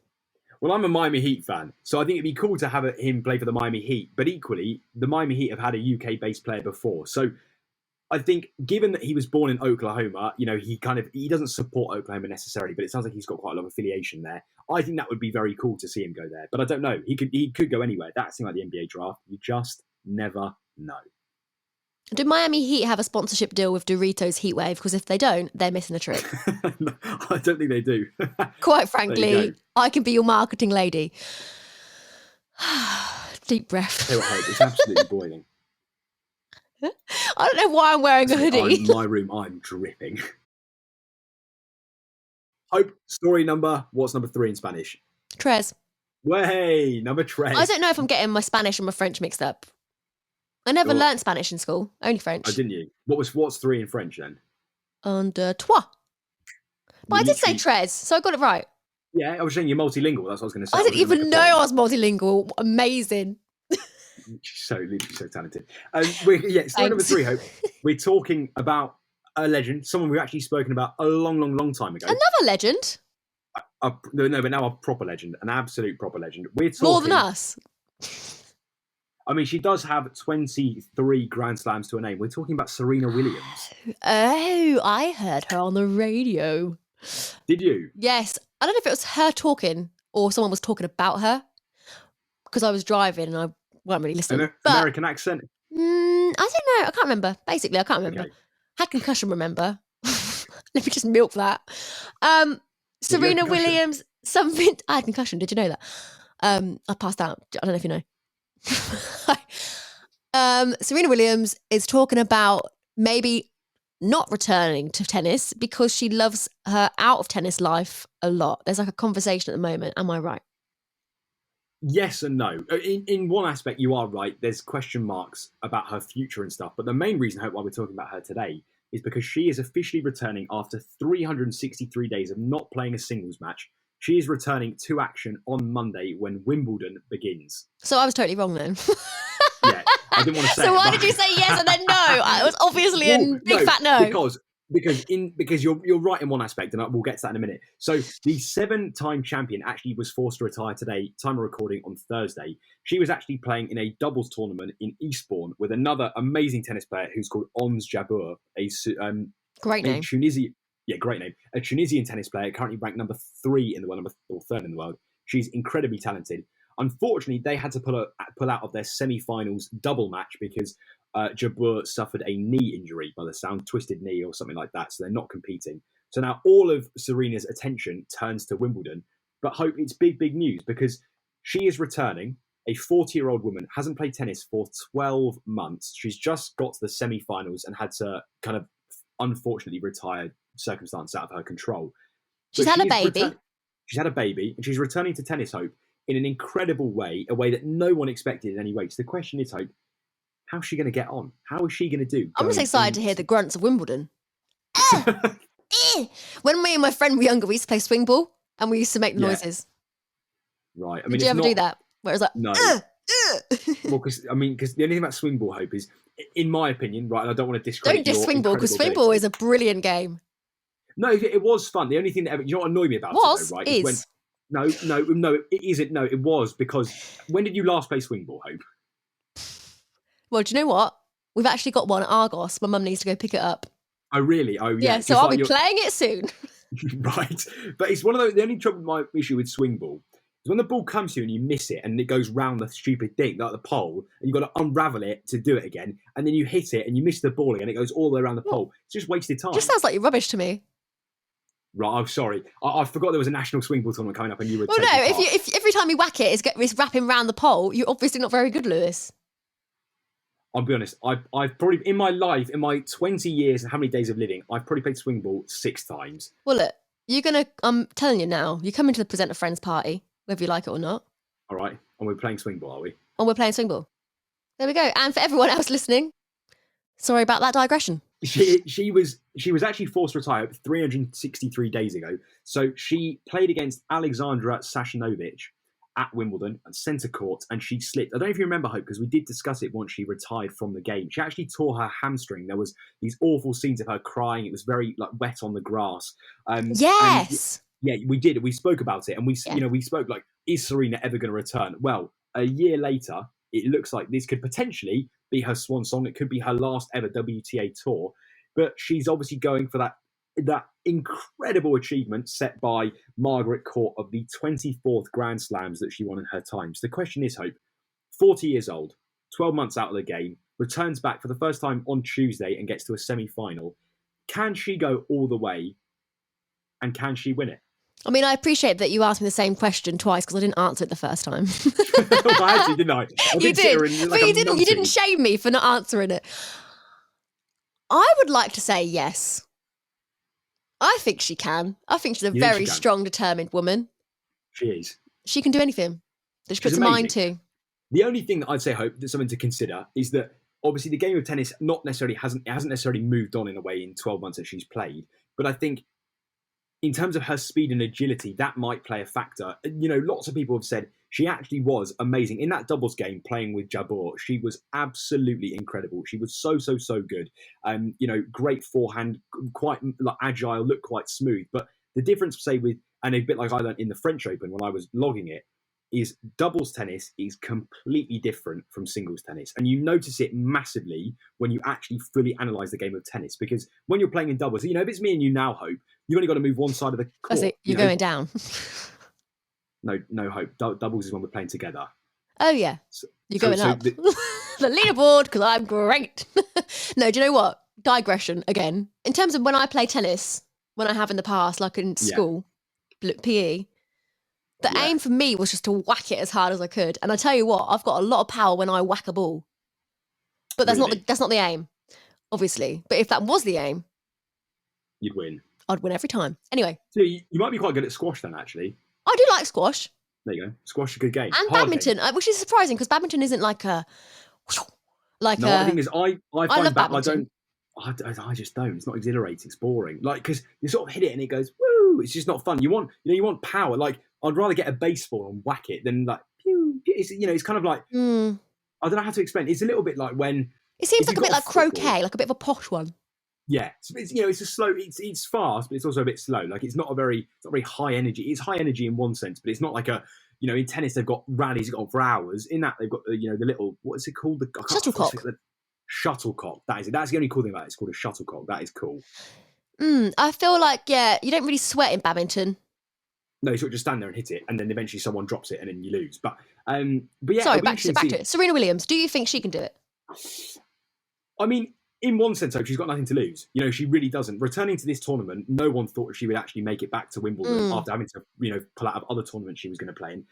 Well, I'm a Miami Heat fan, so I think it'd be cool to have him play for the Miami Heat. But equally, the Miami Heat have had a UK-based player before. So I think, given that he was born in Oklahoma, he doesn't support Oklahoma necessarily, but it sounds like he's got quite a lot of affiliation there. I think that would be very cool to see him go there. But I don't know. He could go anywhere. That seems like the NBA draft. You just never know. Do Miami Heat have a sponsorship deal with Doritos Heatwave? Because if they don't, they're missing a trick. No, I don't think they do. Quite frankly, I can be your marketing lady. Deep breath. Tell you what, Hope, it's absolutely boiling. I don't know why I'm wearing a hoodie. In my room, I'm dripping. Hope, what's number 3 in Spanish? Tres. Way, number tres. I don't know if I'm getting my Spanish and my French mixed up. I never learnt Spanish in school, only French. Oh, didn't you? What's 3 in French then? And trois. But I did say tres, so I got it right. Yeah, I was saying you're multilingual. That's what I was going to say. I didn't even know I was multilingual. Amazing. Literally so talented. Story number 3, Hope. We're talking about a legend, someone we've actually spoken about a long time ago. Another legend? No, but now a proper legend, an absolute proper legend. We're talking more than us. I mean, she does have 23 Grand Slams to her name. We're talking about Serena Williams. Oh, I heard her on the radio. Did you? Yes. I don't know if it was her talking or someone was talking about her because I was driving and I weren't really listening. American accent? I don't know. I can't remember. Basically, I can't remember. Okay. Had concussion, remember? Let me just milk that. Serena Williams, something... I had concussion. Did you know that? I passed out. I don't know if you know. Serena Williams is talking about maybe not returning to tennis because she loves her out of tennis life a lot. There's like a conversation at the moment. Am I right? Yes and no. In one aspect, you are right. There's question marks about her future and stuff. But the main reason, Hope, why we're talking about her today is because she is officially returning after 363 days of not playing a singles match. She is returning to action on Monday when Wimbledon begins. So I was totally wrong then. Yeah, I didn't want to say. So why did you say yes and then no? It was obviously a big fat no. Because you're right in one aspect, and we'll get to that in a minute. So the 7-time champion actually was forced to retire today, time of recording on Thursday. She was actually playing in a doubles tournament in Eastbourne with another amazing tennis player who's called Ons Jabeur, great name. Great name. A Tunisian tennis player, currently ranked number 3 in the world, or 3rd in the world. She's incredibly talented. Unfortunately, they had to pull out of their semi-finals double match because Jabeur suffered a knee injury, by the sound, twisted knee or something like that. So they're not competing. So now all of Serena's attention turns to Wimbledon. But Hope, it's big news because she is returning. A 40-year-old woman, hasn't played tennis for 12 months. She's just got to the semi-finals and had to kind of unfortunately retire, circumstance out of her control. She's had a baby. She's had a baby and she's returning to tennis, Hope, in an incredible way, a way that no one expected in any way. So the question is, Hope, how's she going to get on? How is she going to do? I'm just excited to hear the grunts of Wimbledon. When me and my friend were younger, we used to play swing ball and we used to make the noises. Right. I mean, did you ever do that? Where it was like, no. Well, because the only thing about swing ball, Hope, is, in my opinion, right, and I don't want to discredit. Don't diss swing ball, because swing ball is a brilliant game. No, it was fun. The only thing that you know what annoyed me about it, though, right? Is. No, it isn't. No, it was, because when did you last play swing ball, Hope? Well, do you know what? We've actually got one at Argos. My mum needs to go pick it up. Oh, really? Oh, yeah. Yeah, so I'll be playing it soon. Right. But it's one of those, the only trouble, my issue with swing ball is when the ball comes to you and you miss it and it goes round the stupid thing, like the pole, and you've got to unravel it to do it again, and then you hit it and you miss the ball again, it goes all the way around the pole. It's just wasted time. Just sounds like you're rubbish to me. Right, I'm sorry. I forgot there was a national swing ball tournament coming up and you were Well, no, if every time you whack it, it's wrapping round the pole, you're obviously not very good, Lewis. I'll be honest, I've probably, in my life, in my 20 years and how many days of living, I've probably played swing ball 6 times. Well, look, I'm telling you now, you're coming to the Presenter Friends party, whether you like it or not. All right, and we're playing swing ball, are we? And we're playing swing ball. There we go. And for everyone else listening, sorry about that digression. She was actually forced to retire 363 days ago. So she played against Alexandra Sashanovic at Wimbledon at centre court, and she slipped. I don't know if you remember, Hope, because we did discuss it once she retired from the game. She actually tore her hamstring. There was these awful scenes of her crying. It was very wet on the grass. Yes. Yeah, we did. We spoke about it, and we spoke like, is Serena ever going to return? Well, a year later, it looks like this could potentially be her swan song. It could be her last ever WTA tour, but she's obviously going for that incredible achievement set by Margaret Court of the 24th Grand Slams that she won in her time. So the question is, Hope, 40 years old, 12 months out of the game, returns back for the first time on Tuesday and gets to a semi-final. Can she go all the way, and can she win it? I mean, I appreciate that you asked me the same question twice because I didn't answer it the first time. Well, I actually didn't. You did, but you didn't. You didn't shame me for not answering it. I would like to say yes. I think she can. I think she's a very strong, determined woman. She is. She can do anything that she puts her mind to. The only thing that I'd say, Hope, that's something to consider is that obviously the game of tennis hasn't necessarily moved on in a way in 12 months that she's played. But I think in terms of her speed and agility, that might play a factor. You know, lots of people have said she actually was amazing. In that doubles game playing with Jabeur, she was absolutely incredible. She was so good. Great forehand, quite agile, looked quite smooth. But the difference, say, and a bit like I learned in the French Open when I was logging it, is doubles tennis is completely different from singles tennis. And you notice it massively when you actually fully analyse the game of tennis. Because when you're playing in doubles, if it's me and you now, Hope, you've only got to move one side of the court. You're going down. No, Hope. Doubles is when we're playing together. Oh, yeah. You're going up. The leaderboard, because I'm great. No, do you know what? Digression again. In terms of when I play tennis, when I have in the past, like in school, PE, the aim for me was just to whack it as hard as I could. And I tell you what, I've got a lot of power when I whack a ball. But that's not the aim, obviously. But if that was the aim, you'd win. I'd win every time. Anyway. So you might be quite good at squash then, actually. I do like squash. There you go. Squash is a good game. And badminton, which is surprising because badminton isn't like a... The thing is, I find badminton. I just don't. It's not exhilarating. It's boring. Because you sort of hit it and it goes, woo! It's just not fun. You want power. I'd rather get a baseball and whack it than pew. It's kind of like, I don't know how to explain. It's a little bit like when... It seems like a bit like croquet, like a bit of a posh one. Yeah, it's a slow. It's fast, but it's also a bit slow. It's not very high energy. It's high energy in one sense, but it's not like a. In tennis they've got rallies that go on for hours. In that they've got the little, what is it called? The shuttlecock. Shuttlecock. That is it. That's the only cool thing about it. It's called a shuttlecock. That is cool. I feel like you don't really sweat in badminton. No, you sort of just stand there and hit it, and then eventually someone drops it, and then you lose. But yeah. Sorry, back to it. Serena Williams. Do you think she can do it? I mean, in one sense, though, she's got nothing to lose. She really doesn't. Returning to this tournament, no one thought she would actually make it back to Wimbledon after having to, pull out of other tournaments she was going to play in.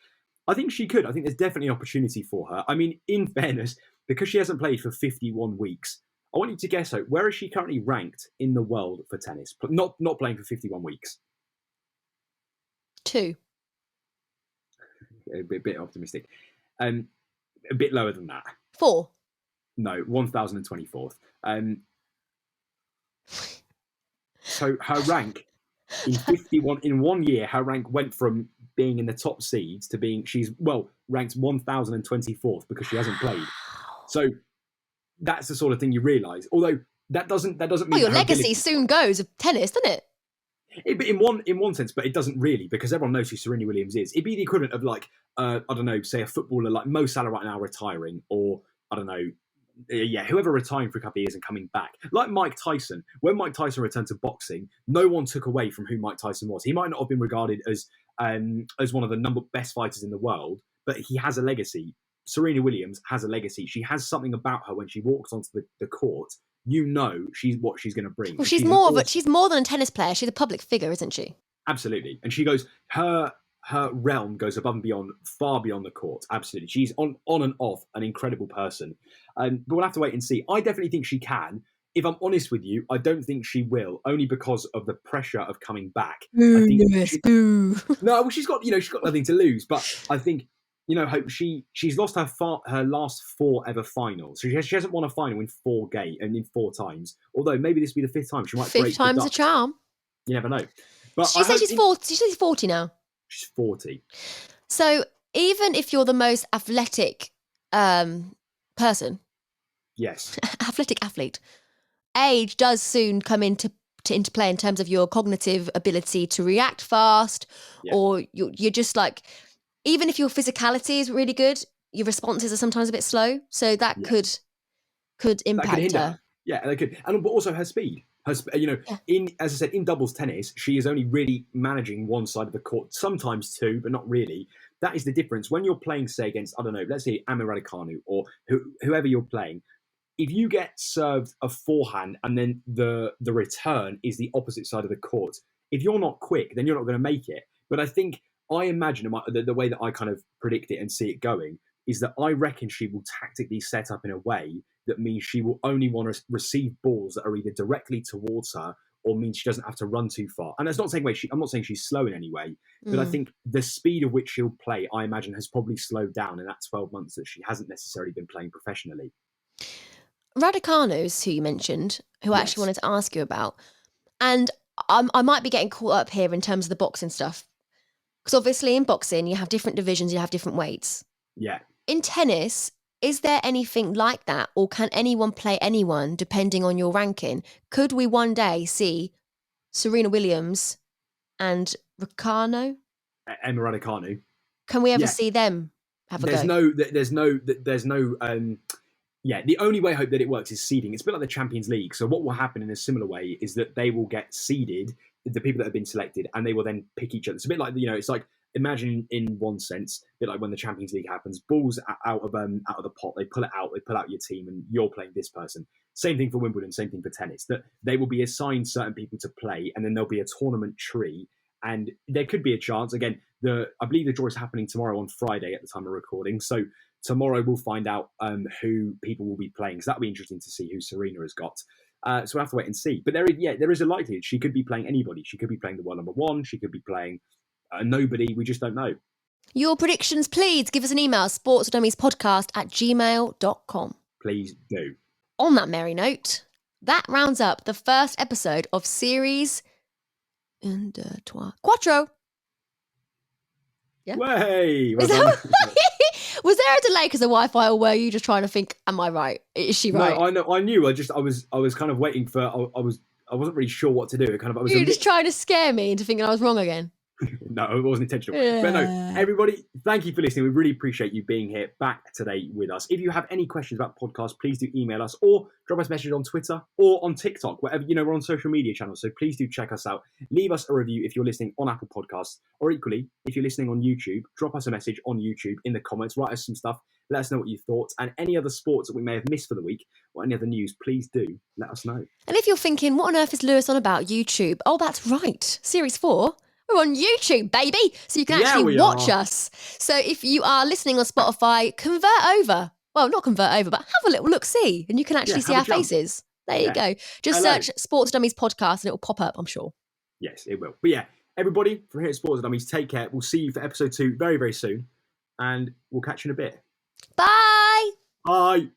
I think she could. I think there's definitely an opportunity for her. I mean, in fairness, because she hasn't played for 51 weeks, I want you to guess, where is she currently ranked in the world for tennis? Not playing for 51 weeks. 2. a bit optimistic. A bit lower than that. 4. No, 1,024th. So her rank in 51 in 1 year, her rank went from being in the top seeds to being ranked 1,024th because she hasn't played. So that's the sort of thing you realise. Although that doesn't mean your legacy soon goes of tennis, doesn't it? In one sense, but it doesn't really, because everyone knows who Serena Williams is. It'd be the equivalent of like I don't know, say a footballer like Mo Salah right now retiring, or I don't know, whoever retiring for a couple of years and coming back, like Mike Tyson. When Mike Tyson returned to boxing, no one took away from who Mike Tyson was. He might not have been regarded as one of the best fighters in the world, but he has a legacy. Serena Williams has a legacy. She has something about her when she walks onto the court. You know what she's going to bring. Well, she's more than a tennis player. She's a public figure, isn't she? Absolutely, and she goes her realm goes above and beyond, far beyond the court. Absolutely, she's on and off an incredible person. But we'll have to wait and see. I definitely think she can. If I'm honest with you, I don't think she will, only because of the pressure of coming back. No, well, she's got nothing to lose, but I think. She's lost her last 4 ever finals. So she hasn't won a final in 4 times. Although maybe this will be the 5th time. She might break 5th time's a charm. You never know. But she says she's 40. She says she's 40 now. She's 40. So even if you're the most athletic person, yes, athletic athlete, age does soon come into play in terms of your cognitive ability to react fast, or you're just like. Even if your physicality is really good, your responses are sometimes a bit slow. So that could impact her. Yeah, they could. But also her speed. As I said, in doubles tennis, she is only really managing one side of the court, sometimes 2, but not really. That is the difference. When you're playing, say, against, I don't know, let's say Emma Raducanu or whoever you're playing, if you get served a forehand and then the return is the opposite side of the court, if you're not quick, then you're not going to make it. But I imagine the way that I kind of predict it and see it going is that I reckon she will tactically set up in a way that means she will only want to receive balls that are either directly towards her or means she doesn't have to run too far. And that's not saying I'm not saying she's slow in any way, but I think the speed of which she'll play, I imagine, has probably slowed down in that 12 months that she hasn't necessarily been playing professionally. Raducanu's who you mentioned, who I actually wanted to ask you about, and I might be getting caught up here in terms of the boxing stuff. Because obviously in boxing, you have different divisions, you have different weights. Yeah. In tennis, is there anything like that? Or can anyone play anyone depending on your ranking? Could we one day see Serena Williams and Raducanu? Emma Raducanu. Can we ever see them have a go? There's no. The only way I hope that it works is seeding. It's a bit like the Champions League. So what will happen in a similar way is that they will get seeded, the people that have been selected, and they will then pick each other. It's a bit like, it's like, imagine in one sense, a bit like when the Champions League happens, balls out of the pot, they pull out your team and you're playing this person. Same thing for Wimbledon, same thing for tennis, that they will be assigned certain people to play and then there'll be a tournament tree and there could be a chance. Again, I believe the draw is happening tomorrow on Friday at the time of recording. So tomorrow we'll find out who people will be playing. So that'll be interesting to see who Serena has got. So we'll have to wait and see. But there is a likelihood she could be playing anybody. She could be playing the world number 1. She could be playing nobody. We just don't know. Your predictions, please give us an email, sportsfordummiespodcast@gmail.com. Please do. On that merry note, that rounds up the first episode of Series 4. Yeah. Way! Was there a delay because of Wi-Fi, or were you just trying to think, am I right? Is she right? No, I know. I knew. I was kind of waiting for. I wasn't really sure what to do. You were just trying to scare me into thinking I was wrong again. No, it wasn't intentional. Yeah. But no, everybody, thank you for listening. We really appreciate you being here back today with us. If you have any questions about the podcast, please do email us or drop us a message on Twitter or on TikTok, wherever, we're on social media channels. So please do check us out. Leave us a review if you're listening on Apple Podcasts, or equally, if you're listening on YouTube, drop us a message on YouTube in the comments, write us some stuff. Let us know what you thought, and any other sports that we may have missed for the week or any other news, please do let us know. And if you're thinking, what on earth is Lewis on about YouTube? Oh, that's right. Series 4. We're on YouTube, baby. So you can actually watch us. So if you are listening on Spotify, convert over. Well, not convert over, but have a little look-see. And you can actually see our faces. There you go. Just search Sports Dummies Podcast and it will pop up, I'm sure. Yes, it will. But yeah, everybody from here at Sports Dummies, take care. We'll see you for episode 2 very, very soon. and we'll catch you in a bit. Bye. Bye.